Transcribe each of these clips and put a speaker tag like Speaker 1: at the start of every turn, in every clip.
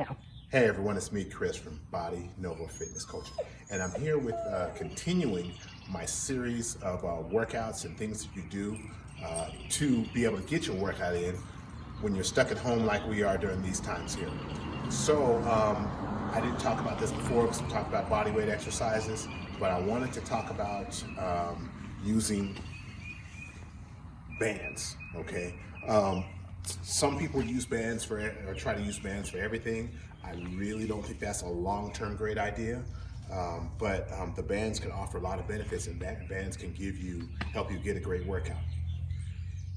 Speaker 1: now.
Speaker 2: Hey everyone, it's me, Chris from Body Nova Fitness Coaching, and I'm here with continuing my series of workouts and things that you do to be able to get your workout in when you're stuck at home like we are during these times here. So I didn't talk about this before because we talked about body weight exercises, but I wanted to talk about using bands, okay? Some people use bands for, or try to use bands for everything. I really don't think that's a long-term great idea, but the bands can offer a lot of benefits, and that bands can help you get a great workout.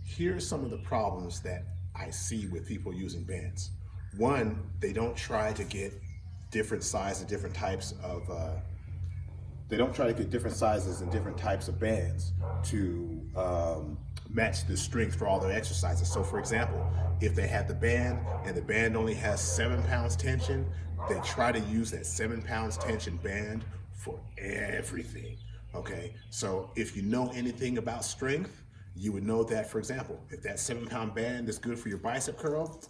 Speaker 2: Here's some of the problems that I see with people using bands. One, they don't try to get different sizes and different types of bands to match the strength for all their exercises. So for example, if they have the band and the band only has 7 pounds tension, they try to use that 7 pounds tension band for everything, okay? So if you know anything about strength, you would know that, for example, if that 7 pound band is good for your bicep curl,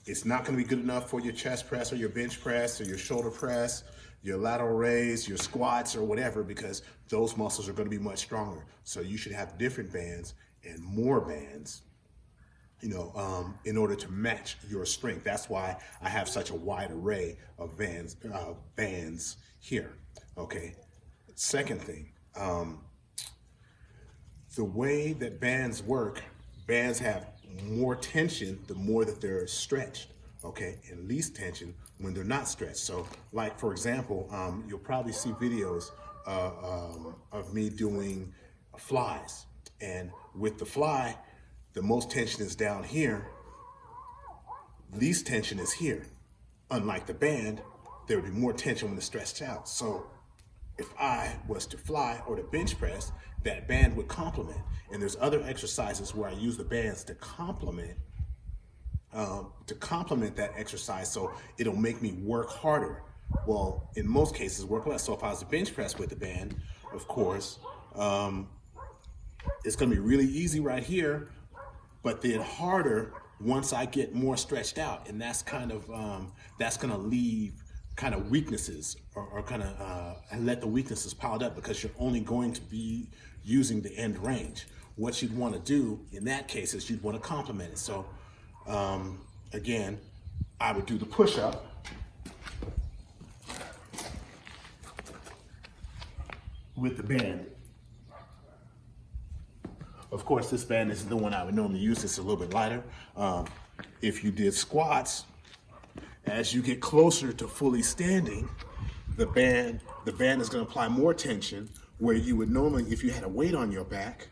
Speaker 2: it's not going to be good enough for your chest press or your bench press or your shoulder press, your lateral raise, your squats or whatever, because those muscles are going to be much stronger. So you should have different bands and more bands, in order to match your strength. That's why I have such a wide array of bands here, okay? Second thing, the way that bands work, bands have more tension the more that they're stretched, okay, and least tension when they're not stretched. So like, for example, you'll probably see videos of me doing flies, and with the fly, the most tension is down here, least tension is here. Unlike the band, there would be more tension when it's stretched out. So if I was to fly or to bench press, that band would complement. And there's other exercises where I use the bands to complement that exercise, so it'll make me work harder. Well, in most cases, work less. So if I was to bench press with the band, of course, it's gonna be really easy right here, but then harder once I get more stretched out. And that's kind of, that's gonna leave kind of weaknesses, or kind of let the weaknesses piled up, because you're only going to be using the end range. What you'd want to do in that case is you'd want to complement it. So again, I would do the push-up, with the band. Of course, this band isn't the one I would normally use. It's a little bit lighter. If you did squats, as you get closer to fully standing, the band is going to apply more tension, where you would normally, if you had a weight on your back,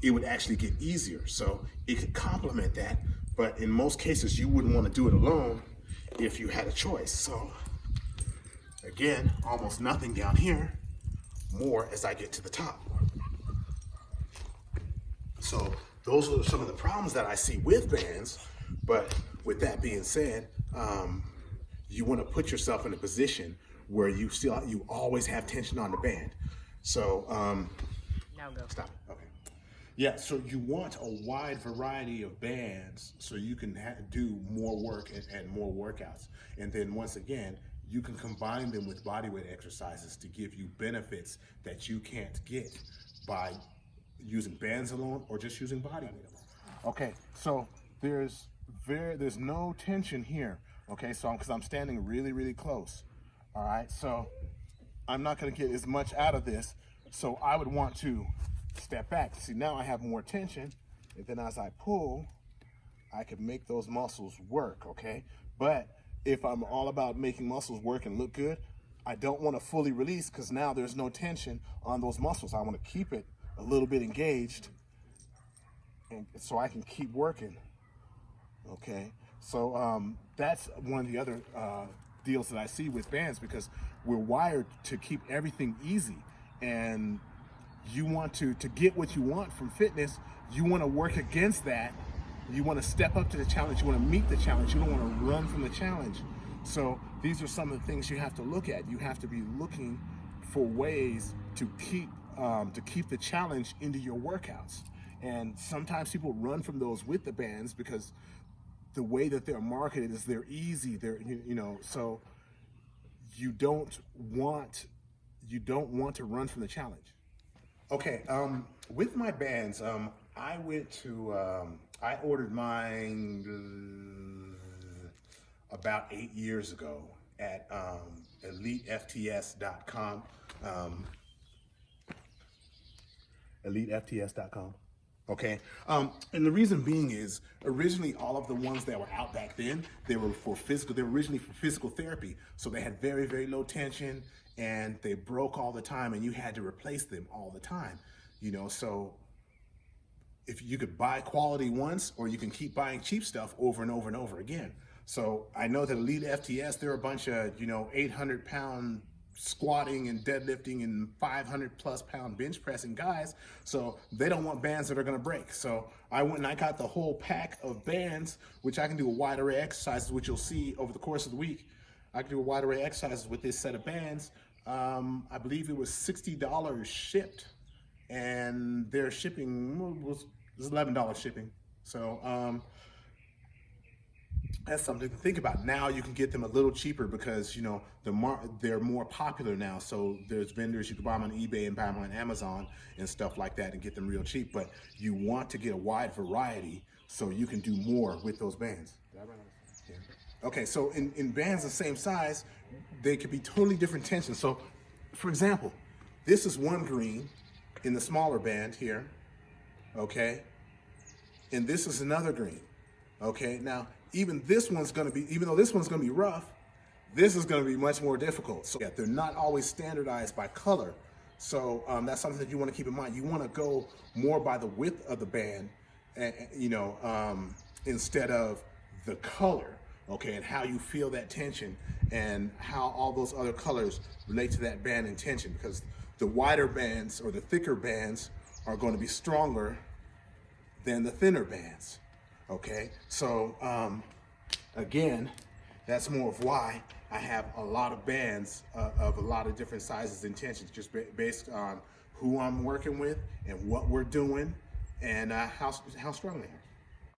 Speaker 2: it would actually get easier. So it could complement that, but in most cases, you wouldn't want to do it alone if you had a choice. So again, almost nothing down here, more as I get to the top. So those are some of the problems that I see with bands. But with that being said, you want to put yourself in a position where you always have tension on the band. So
Speaker 1: Now go.
Speaker 2: stop. Okay. Yeah. So you want a wide variety of bands so you can do more work and more workouts. And then once again, you can combine them with bodyweight exercises to give you benefits that you can't get by using bands alone or just using bodyweight alone. Okay. So there's no tension here, okay? So because I'm standing really, really close, all right? So I'm not gonna get as much out of this, so I would want to step back. See, now I have more tension, and then as I pull, I can make those muscles work, okay? But if I'm all about making muscles work and look good, I don't wanna fully release, because now there's no tension on those muscles. I wanna keep it a little bit engaged, and so I can keep working. Okay, so that's one of the other deals that I see with bands, because we're wired to keep everything easy, and you want to get what you want from fitness. You want to work against that. You want to step up to the challenge. You want to meet the challenge. You don't want to run from the challenge. So these are some of the things you have to look at. You have to be looking for ways to keep the challenge into your workouts. And sometimes people run from those with the bands because the way that they're marketed is they're easy. They're, you know, so you don't want to run from the challenge. Okay, with my bands, I went to, I ordered mine about 8 years ago at EliteFTS.com. EliteFTS.com. Okay, and the reason being is originally all of the ones that were out back then, they were originally for physical therapy. So they had very, very low tension and they broke all the time and you had to replace them all the time, you know. So if you could buy quality once, or you can keep buying cheap stuff over and over and over again. So I know that Elite FTS, they're a bunch of, you know, 800-pound squatting and deadlifting and 500+ pound bench pressing guys. So they don't want bands that are gonna break. So I went and I got the whole pack of bands, which I can do a wide array of exercises, which you'll see over the course of the week. I can do a wide array of exercises with this set of bands. I believe it was $60 shipped, and their shipping was $11 shipping. So that's something to think about. Now you can get them a little cheaper because, you know, they're more popular now. So there's vendors, you can buy them on eBay and buy them on Amazon and stuff like that and get them real cheap. But you want to get a wide variety so you can do more with those bands. Yeah. Okay, so in bands the same size, they could be totally different tensions. So for example, this is one green in the smaller band here, okay? And this is another green, okay? Now, even though this one's gonna be rough, this is gonna be much more difficult. So yeah, they're not always standardized by color. So that's something that you wanna keep in mind. You wanna go more by the width of the band, you know, instead of the color, okay? And how you feel that tension and how all those other colors relate to that band and tension, because the wider bands or the thicker bands are gonna be stronger than the thinner bands. Okay, so again, that's more of why I have a lot of bands of a lot of different sizes and tensions, just based on who I'm working with and what we're doing and how strong they are.